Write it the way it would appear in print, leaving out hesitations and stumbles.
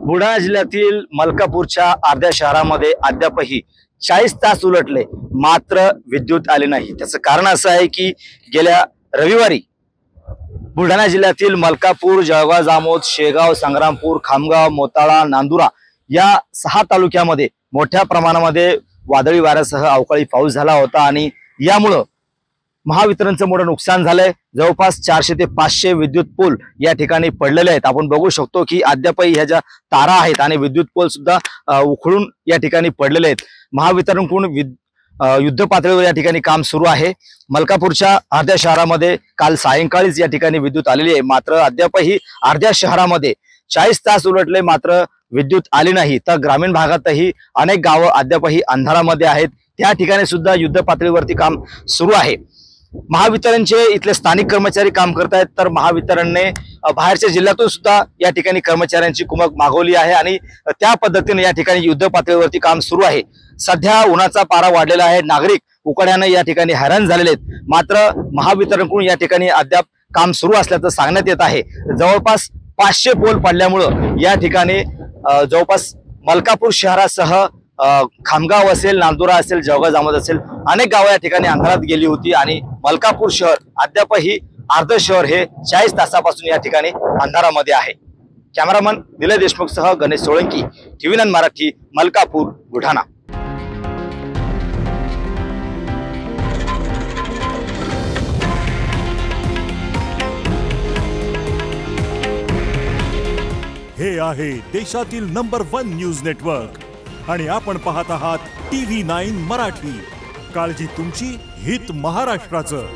बुलढाणा जिल्ह्यातील मलकापूरच्या अर्ध्या शहरामध्ये अद्यापही 40 तास उलटले मात्र विद्युत आले नाही। त्याचं कारण असं आहे की गेल्या रविवारी बुलढाणा जिल्ह्यातील मलकापूर, जळगाव, जामोद, शेगाव, संग्रामपूर, खामगाव, मोताळा, नांदुरा या 6 तालुक्यामध्ये मोठ्या प्रमाणामध्ये वादळी वाऱ्यासह अवकाळी पाऊस झाला होता आणि यामुळे महावितरणचं मोठं नुकसान झालंय। जवळपास 400 ते 500 विद्युत पोल या ठिकाणी पडलेले आहेत। आपण बघू शकतो की अद्यापही ह्या ज्या तारा आहेत आणि विद्युत पोल सुद्धा उखळून या ठिकाणी पडलेले आहेत। महावितरणकडून युद्ध पातळीवर या ठिकाणी काम सुरू आहे। मलकापूरच्या अर्ध्या शहरामध्ये काल सायंकाळीच या ठिकाणी विद्युत आलेली आहे, मात्र अद्यापही अर्ध्या शहरामध्ये 40 तास उलटले मात्र विद्युत आली नाही। तर ग्रामीण भागातही अनेक गावं अद्यापही अंधारामध्ये आहेत, त्या ठिकाणी सुद्धा युद्ध पातळीवरती काम सुरू आहे। महावितरणचे इथले स्थानिक कर्मचारी काम करत आहेत, तर महावितरणने बाहेरच्या जिल्ह्यातून सुद्धा या ठिकाणी कर्मचाऱ्यांची कुमक मागवली आहे आणि त्या पद्धतीने या ठिकाणी युद्ध पातळीवरती काम सुरू आहे। सध्या उन्हाचा पारा वाढलेला आहे, नागरिक उकाड्याने या ठिकाणी हैराण झालेले आहेत, मात्र महावितरणकडून या ठिकाणी अद्याप काम सुरू असल्याचं सांगण्यात येत आहे। जवळपास 500 पोल पडल्यामुळं या ठिकाणी जवळपास मलकापूर शहरासह खामगाव असेल, नांदुरा असेल, जळगाव, जामोद असेल अनेक गावं या ठिकाणी अंधारात गेली होती आणि मलकापूर शहर अद्यापही अर्ध शहर हे 40 तासापासून या ठिकाणी अंधारामध्ये आहे। कॅमेरामन निलय देशमुख सह गणेश सोळंकी, TV9 मराठी, मलकापूर, बुलढाणा। हे आहे देशातील नंबर 1 न्यूज नेटवर्क आणि आपण पाहत आहात TV9 मराठी। काळजी तुमची, हित महाराष्ट्राचं।